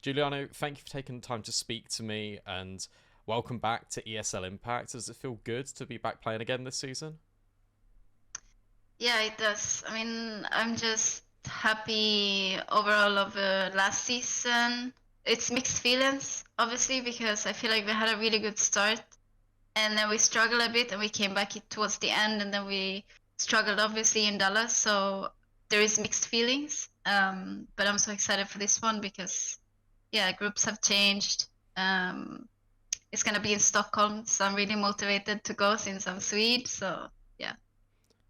Juliano, thank you for taking the time to speak to me and welcome back to ESL Impact. Does it feel good to be back playing again this season? Yeah, it does. I mean, I'm just happy overall of last season. It's mixed feelings, obviously, because I feel like we had a really good start and then we struggled a bit and we came back towards the end and then we struggled obviously in Dallas. So there is mixed feelings. But I'm so excited for this one because, yeah, groups have changed. Um, it's gonna be in Stockholm, so I'm really motivated to go since I'm Swede. So yeah.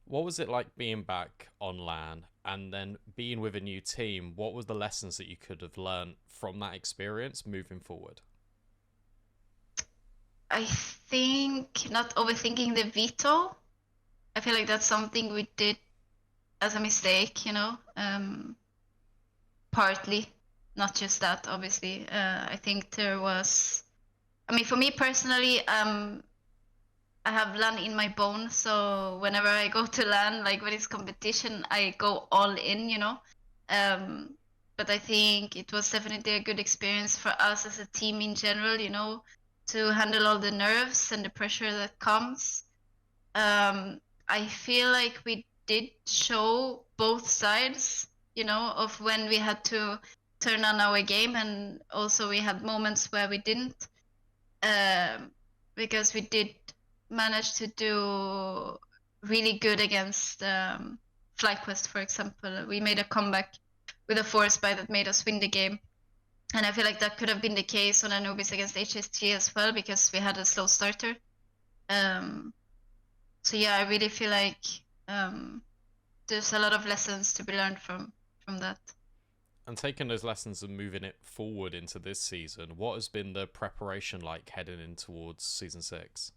What was it like being back on LAN and then being with a new team? What were the lessons that you could have learned from that experience moving forward? I think not overthinking the veto. I feel like that's something we did as a mistake, partly, not just that, obviously. I think there was, I mean, for me personally, I have LAN in my bone, so whenever I go to LAN, like when it's competition, I go all in. Um, but I think it was definitely a good experience for us as a team in general, to handle all the nerves and the pressure that comes. I feel like we did show both sides, of when we had to turn on our game, and also we had moments where we didn't, um, because we did manage to do really good against FlyQuest, for example. We made a comeback with a force buy that made us win the game. And I feel like that could have been the case on Anubis against HSG as well because we had a slow starter. Um, so yeah, I really feel like um, there's a lot of lessons to be learned from that. And taking those lessons and moving it forward into this season, what has been the preparation like heading in towards season six?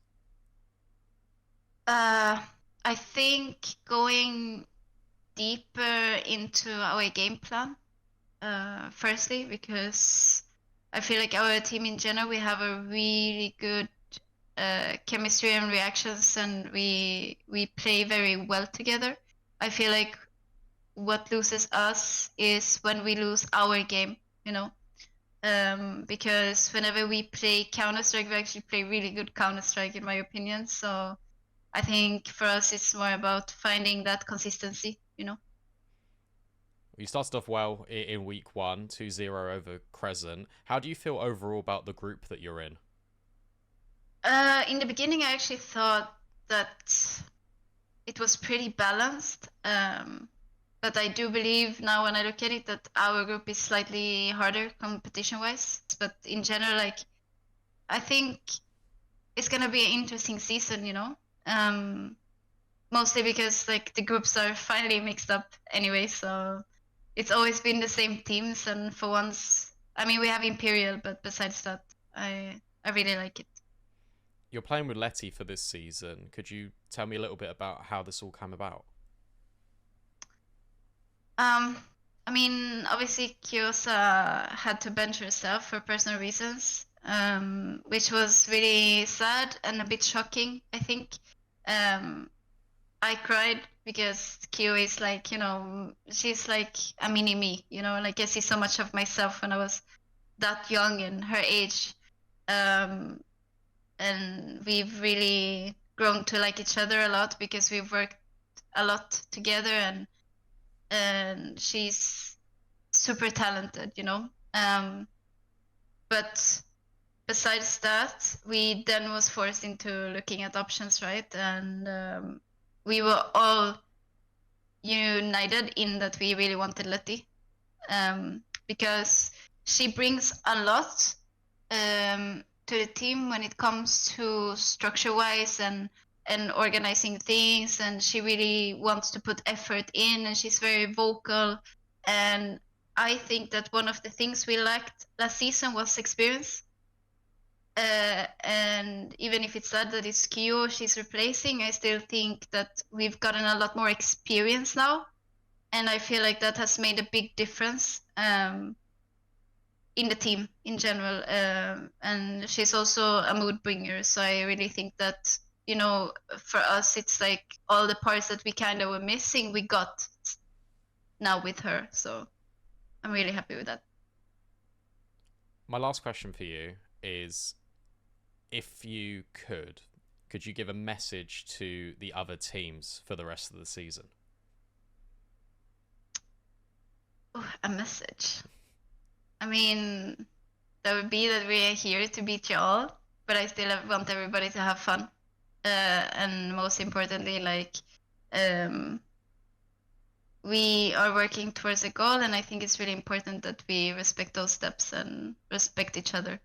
Uh, I think going deeper into our game plan, firstly, because I feel like our team in general, we have a really good chemistry and reactions, and we play very well together. I feel like what loses us is when we lose our game, you know. Because whenever we play Counter Strike, we actually play really good Counter Strike, in my opinion. So I think for us, it's more about finding that consistency. You started off well in week one, 2-0 over Crescent. How do you feel overall about the group that you're in? In the beginning, I actually thought that it was pretty balanced. But I do believe now when I look at it that our group is slightly harder competition-wise. But in general, like I think it's gonna be an interesting season. Um, Mostly because like the groups are finally mixed up anyway, so it's always been the same teams, and for once, I mean we have Imperial, but besides that, I really like it. You're playing with Letty for this season. Could you tell me a little bit about how this all came about? Um, I mean, obviously Kyosa had to bench herself for personal reasons, which was really sad and a bit shocking, I think. Um, I cried because Kyo is like, she's like a mini me, like I see so much of myself when I was that young and her age. Um, and we've really grown to like each other a lot because we've worked a lot together, and she's super talented. But besides that, we then was forced into looking at options, right? And we were all united in that we really wanted Letty, because she brings a lot to the team when it comes to structure-wise and organizing things, and she really wants to put effort in, and she's very vocal. And I think that one of the things we lacked last season was experience. And even if it's sad that it's Kyo she's replacing, I still think that we've gotten a lot more experience now, and I feel like that has made a big difference in the team in general. And she's also a mood bringer, so I really think that for us it's like all the parts that we kind of were missing, we got now with her. So I'm really happy with that. My last question for you is, if you could you give a message to the other teams for the rest of the season? Oh, a message. I mean, that would be that we are here to beat you all, but I still want everybody to have fun. And most importantly, like, we are working towards a goal, and I think it's really important that we respect those steps and respect each other.